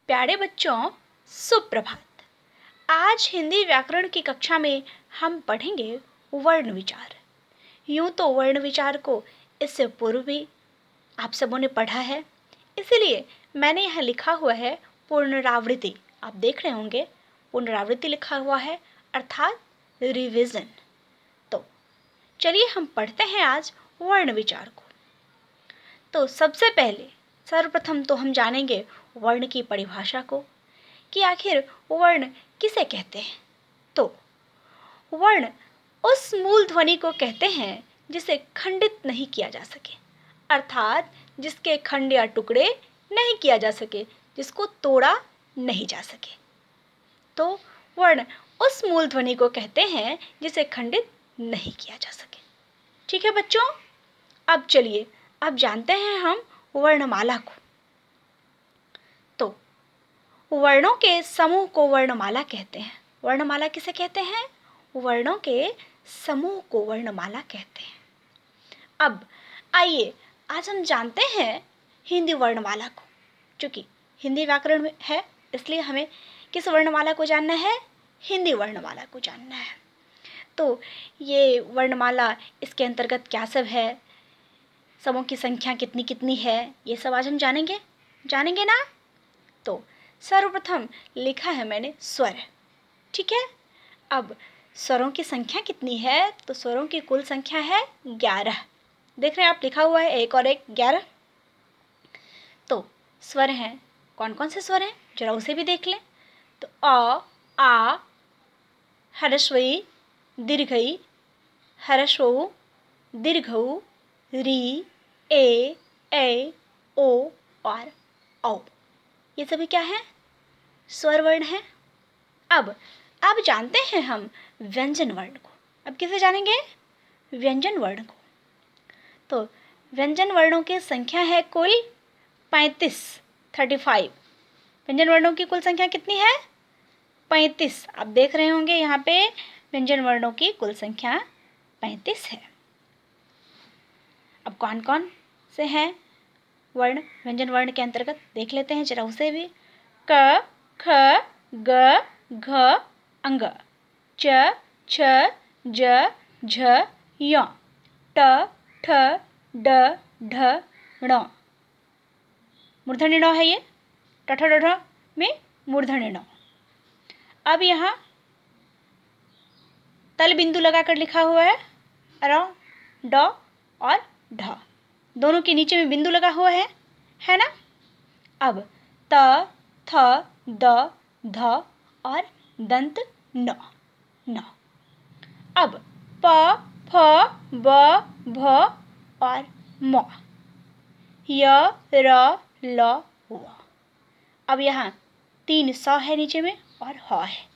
प्यारे बच्चों, सुप्रभात। आज हिंदी व्याकरण की कक्षा में हम पढ़ेंगे वर्ण विचार। यूँ तो वर्ण विचार को इससे पूर्व भी आप सबों ने पढ़ा है, इसीलिए मैंने यहाँ लिखा हुआ है पुनरावृत्ति। आप देख रहे होंगे पुनरावृत्ति लिखा हुआ है, अर्थात रिविज़न। तो चलिए हम पढ़ते हैं आज वर्ण विचार को। तो सबसे पहले सर्वप्रथम तो हम जानेंगे वर्ण की परिभाषा को कि आखिर वर्ण किसे कहते हैं। तो वर्ण उस मूल ध्वनि को कहते हैं जिसे खंडित नहीं किया जा सके, अर्थात जिसके खंड या टुकड़े नहीं किया जा सके, जिसको तोड़ा नहीं जा सके। तो वर्ण उस मूल ध्वनि को कहते हैं जिसे खंडित नहीं किया जा सके। ठीक है बच्चों, अब चलिए अब जानते हैं हम वर्णमाला को। तो वर्णों के समूह को वर्णमाला कहते हैं। वर्णमाला किसे कहते हैं? वर्णों के समूह को वर्णमाला कहते हैं। अब आइए आज हम जानते हैं हिंदी वर्णमाला को। चूँकि हिंदी व्याकरण में है, इसलिए हमें किस वर्णमाला को जानना है? हिंदी वर्णमाला को जानना है। तो ये वर्णमाला, इसके अंतर्गत क्या सब है, समूह की संख्या कितनी कितनी है, ये सब आज हम जानेंगे ना। तो सर्वप्रथम लिखा है मैंने स्वर, ठीक है। अब स्वरों की संख्या कितनी है? तो स्वरों की कुल संख्या है 11। देख रहे हैं आप, लिखा हुआ है 1 और 1 11। तो स्वर हैं, कौन कौन से स्वर हैं जरा उसे भी देख लें। तो अ, आ, ह्रस्वई, दीर्घई, ह्रस्व, दीर्घऊ, री, ए, ओ और औ। ये सभी क्या है? स्वर वर्ण है। अब जानते हैं हम व्यंजन वर्ण को। अब किसे जानेंगे? व्यंजन वर्ण को। तो व्यंजन वर्णों की संख्या है कुल 35। व्यंजन वर्णों की कुल संख्या कितनी है? 35। आप देख रहे होंगे यहाँ पे व्यंजन वर्णों की कुल संख्या 35 है। अब कौन कौन से हैं वर्ण व्यंजन वर्ण के अंतर्गत देख लेते हैं जरा उसे भी। क, ख, ग, घ, अंग, च, छ, ज, झ, य, ट, ठ, ड, ढ, ण। मूर्धन्य ण है ये, ट, ठ, ड, ढ में मूर्धन्य ण। अब यहाँ तल बिंदु लगाकर लिखा हुआ है र, ड और ढ, दोनों के नीचे में बिंदु लगा हुआ है ना। अब त, थ, द, ध और दंत न। अब प, फ, ब, भ और म, य, र, ल, व। अब यहाँ 3 स है नीचे में और ह है।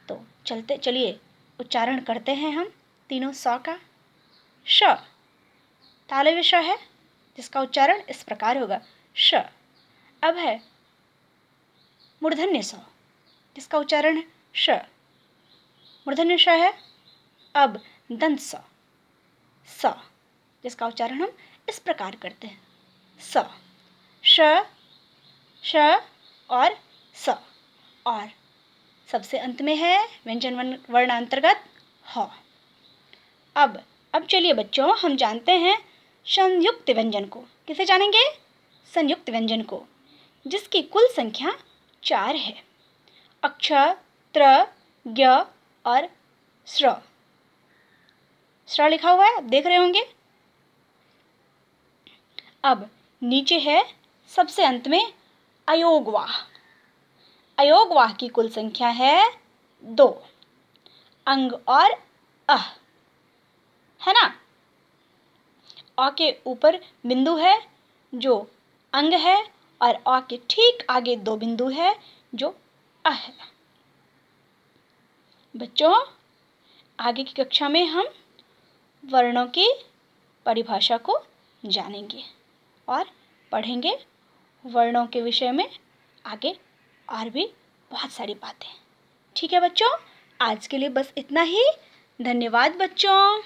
तो चलिए उच्चारण करते हैं हम तीनों स का। श तालव्य श है, जिसका उच्चारण इस प्रकार होगा श। अब है मूर्धन्य स, जिसका उच्चारण है श, मूर्धन्य श है। अब दंत स, जिसका उच्चारण हम इस प्रकार करते हैं स, श, श और स। और सबसे अंत में है व्यंजन वर्ण अंतर्गत ह। अब चलिए बच्चों हम जानते हैं संयुक्त व्यंजन को। किसे जानेंगे? संयुक्त व्यंजन को, जिसकी कुल संख्या 4 है। अक्ष, त्र, ज्ञ और स्र। स्र लिखा हुआ है, आप देख रहे होंगे। अब नीचे है सबसे अंत में अयोगवाह। अयोगवाह की कुल संख्या है 2। अंग और अह है ना। अ के ऊपर बिंदु है जो अंग है और अ के ठीक आगे 2 बिंदु है जो अ है। बच्चों आगे की कक्षा में हम वर्णों की परिभाषा को जानेंगे और पढ़ेंगे वर्णों के विषय में आगे और भी बहुत सारी बातें। ठीक है बच्चों, आज के लिए बस इतना ही। धन्यवाद बच्चों।